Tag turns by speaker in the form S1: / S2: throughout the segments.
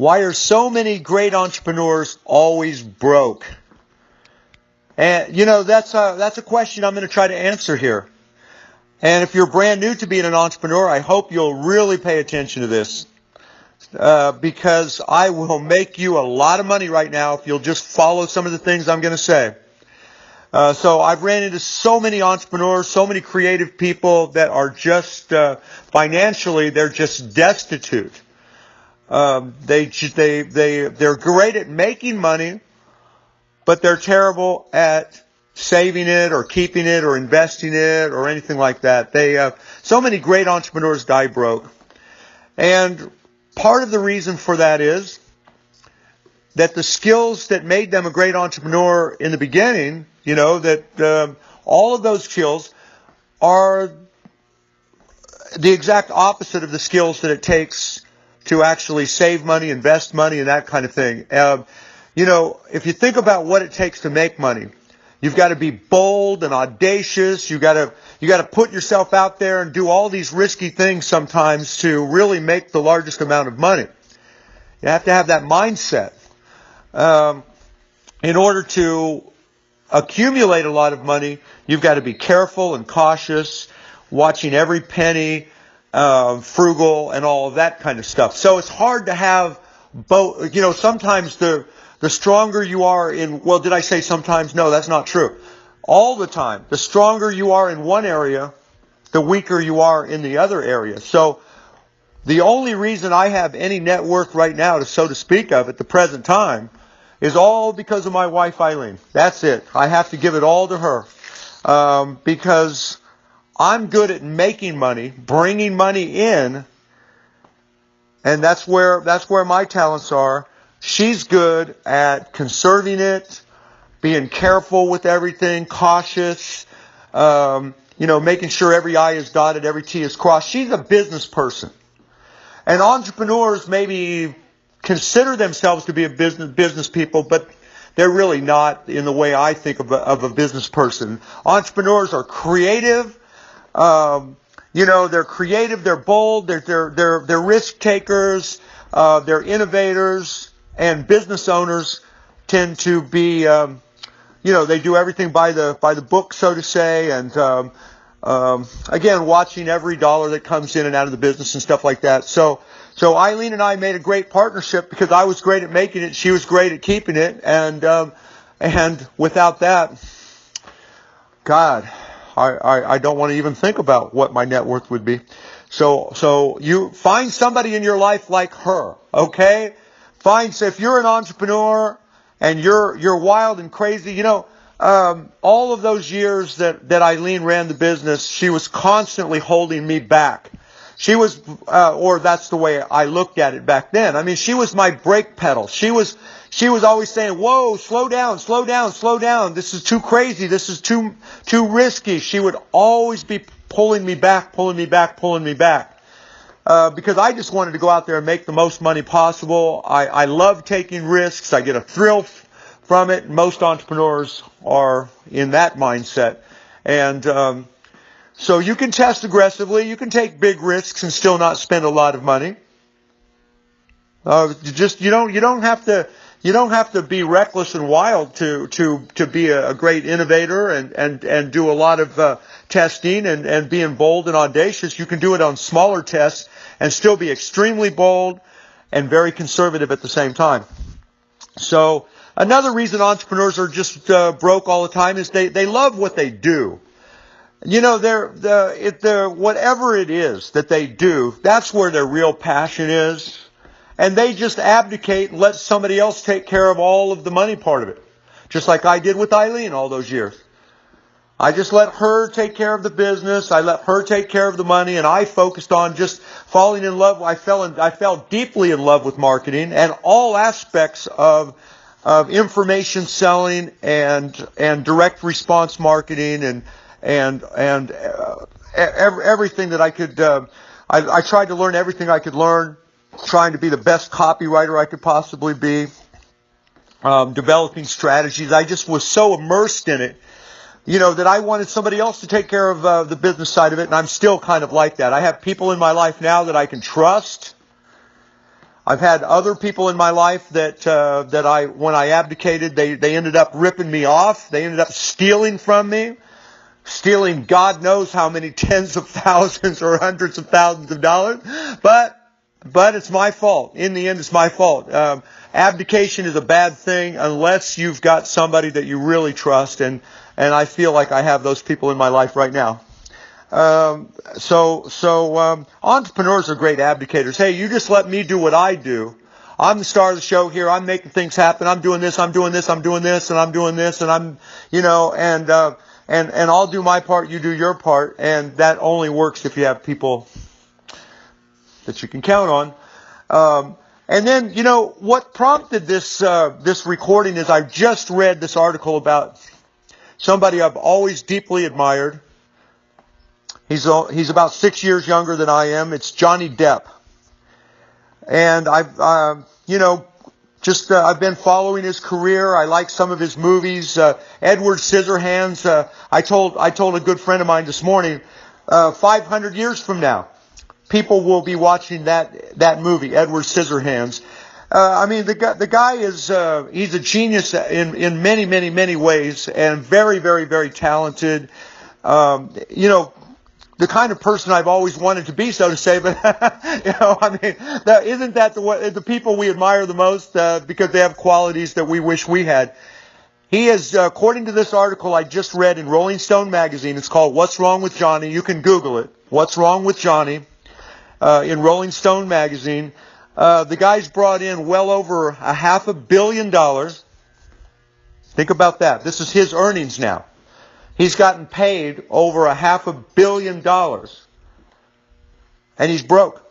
S1: Why are so many great entrepreneurs always broke? And, that's a question I'm going to try to answer here. And if you're brand new to being an entrepreneur, I hope you'll really pay attention to this. Because I will make you a lot of money right now if you'll just follow some of the things I'm going to say. So I've ran into so many entrepreneurs, so many creative people that are just, financially, they're just destitute. They're great at making money, but they're terrible at saving it or keeping it or investing it or anything like that. So many great entrepreneurs die broke. And part of the reason for that is that the skills that made them a great entrepreneur in the beginning, all of those skills are the exact opposite of the skills that it takes to actually save money, invest money, and that kind of thing. If you think about what it takes to make money, you've got to be bold and audacious. You got to put yourself out there and do all these risky things sometimes to really make the largest amount of money. You have to have that mindset. In order to accumulate a lot of money, you've got to be careful and cautious, watching every penny, frugal, and all of that kind of stuff. So it's hard to have both. Sometimes the stronger you are in, well, did I say sometimes? No, that's not true. All the time. The stronger you are in one area, the weaker you are in the other area. So the only reason I have any net worth right now, so to speak of, at the present time, is all because of my wife, Eileen. That's it. I have to give it all to her. Because I'm good at making money, bringing money in, and that's where my talents are. She's good at conserving it, being careful with everything, cautious, making sure every I is dotted, every T is crossed. She's a business person. And entrepreneurs maybe consider themselves to be a business people, but they're really not in the way I think of a business person. Entrepreneurs are creative. They're creative, they're bold, they're risk takers, they're innovators, and business owners tend to be, they do everything by the book, so to say, and again, watching every dollar that comes in and out of the business and stuff like that. So Eileen and I made a great partnership because I was great at making it, she was great at keeping it, and without that, God, I don't want to even think about what my net worth would be. So you find somebody in your life like her, okay? If you're an entrepreneur and you're wild and crazy, all of those years that Eileen ran the business, she was constantly holding me back. She was, or that's the way I looked at it back then. I mean, she was my brake pedal. She was always saying, "Whoa, slow down, slow down, slow down. This is too crazy. This is too risky." She would always be pulling me back. Because I just wanted to go out there and make the most money possible. I love taking risks. I get a thrill from it. Most entrepreneurs are in that mindset. And so you can test aggressively. You can take big risks and still not spend a lot of money. You don't have to be reckless and wild to be a great innovator and do a lot of testing and being bold and audacious. You can do it on smaller tests and still be extremely bold and very conservative at the same time. So another reason entrepreneurs are just broke all the time is they love what they do. Whatever it is that they do, that's where their real passion is. And they just abdicate and let somebody else take care of all of the money part of it. Just like I did with Eileen all those years. I just let her take care of the business. I let her take care of the money, and I focused on just falling in love. I fell deeply in love with marketing and all aspects of information selling and direct response marketing and everything that I could. I tried to learn everything I could learn, trying to be the best copywriter I could possibly be, developing strategies. I just was so immersed in it, that I wanted somebody else to take care of the business side of it, and I'm still kind of like that. I have people in my life now that I can trust. I've had other people in my life that when I abdicated, they ended up ripping me off. They ended up stealing from me, stealing God knows how many tens of thousands or hundreds of thousands of dollars. But it's my fault. In the end, it's my fault. Abdication is a bad thing unless you've got somebody that you really trust, and I feel like I have those people in my life right now. Entrepreneurs are great abdicators. Hey, you just let me do what I do. I'm the star of the show here. I'm making things happen. I'm doing this, I'm doing this, I'm doing this, and I'm doing this, and I'm, and I'll do my part, you do your part, and that only works if you have people that you can count on. And then, what prompted this recording is I just read this article about somebody I've always deeply admired. He's about 6 years younger than I am. It's Johnny Depp. And I've been following his career. I like some of his movies. Edward Scissorhands. I told a good friend of mine this morning, 500 years from now, people will be watching that movie, Edward Scissorhands. The guy is he's a genius in many, many, many ways, and very, very, very talented. The kind of person I've always wanted to be, so to say, but isn't that the people we admire the most because they have qualities that we wish we had? He is, according to this article I just read in Rolling Stone magazine, it's called "What's Wrong with Johnny?" You can Google it. "What's Wrong with Johnny?" In Rolling Stone magazine. The guy's brought in well over $500 million. Think about that. This is his earnings now. He's gotten paid over $500 million. And he's broke.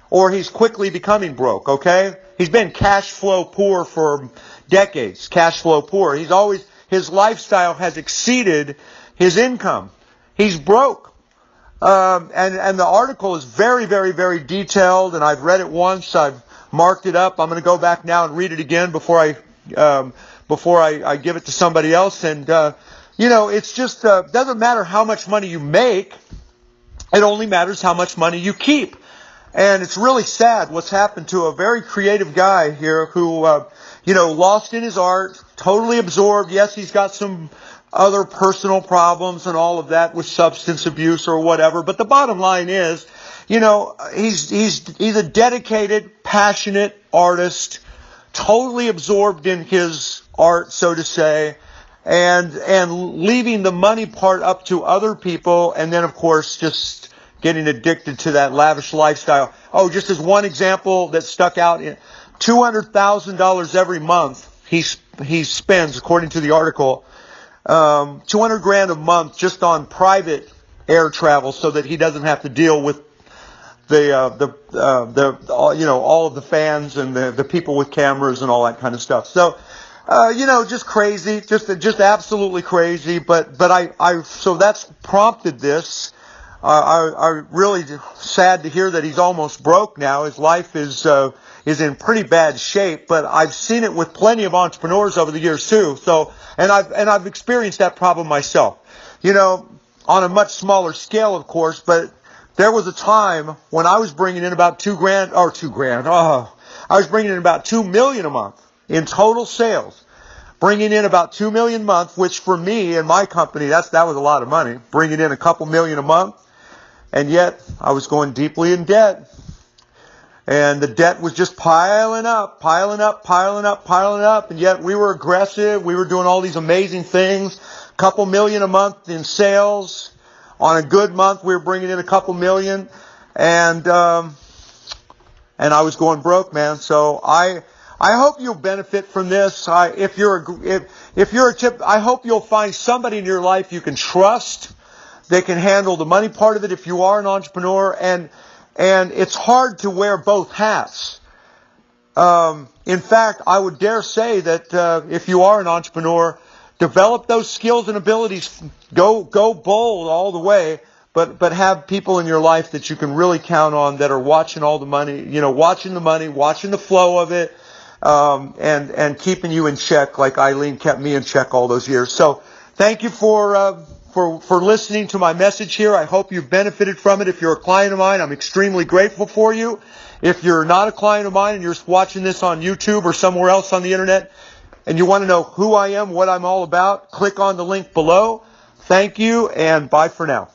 S1: Or he's quickly becoming broke, okay? He's been cash flow poor for decades. Cash flow poor. His lifestyle has exceeded his income. He's broke. And the article is very, very, very detailed, and I've read it once. I've marked it up. I'm going to go back now and read it again before I give it to somebody else. And it's just doesn't matter how much money you make. It only matters how much money you keep. And it's really sad what's happened to a very creative guy here who lost in his art, totally absorbed. Yes, he's got some other personal problems and all of that with substance abuse or whatever. But the bottom line is, he's a dedicated, passionate artist, totally absorbed in his art, so to say, and leaving the money part up to other people, and then, of course, just getting addicted to that lavish lifestyle. Oh, just as one example that stuck out, $200,000 every month he spends, according to the article, $200,000 a month just on private air travel, so that he doesn't have to deal with all of the fans and the people with cameras and all that kind of stuff. So, just crazy, just absolutely crazy. But so that's prompted this. I really sad to hear that he's almost broke now. His life is in pretty bad shape, but I've seen it with plenty of entrepreneurs over the years too. So, and I've experienced that problem myself. On a much smaller scale, of course, but there was a time when I was bringing in about I was bringing in about $2 million a month in total sales. Bringing in about $2 million a month, which for me and my company, that was a lot of money. Bringing in a couple million a month. And yet, I was going deeply in debt. And the debt was just piling up. And yet, we were aggressive. We were doing all these amazing things. Couple million a month in sales. On a good month, we were bringing in a couple million. And I was going broke, man. So I hope you'll benefit from this. If you're a tip, I hope you'll find somebody in your life you can trust. They can handle the money part of it if you are an entrepreneur. And it's hard to wear both hats. In fact, I would dare say that if you are an entrepreneur, develop those skills and abilities. Go bold all the way. But have people in your life that you can really count on that are watching all the money, watching the money, watching the flow of it, and keeping you in check like Eileen kept me in check all those years. So thank you for for listening to my message here. I hope you've benefited from it. If you're a client of mine, I'm extremely grateful for you. If you're not a client of mine and you're watching this on YouTube or somewhere else on the internet and you want to know who I am, what I'm all about, click on the link below. Thank you, and bye for now.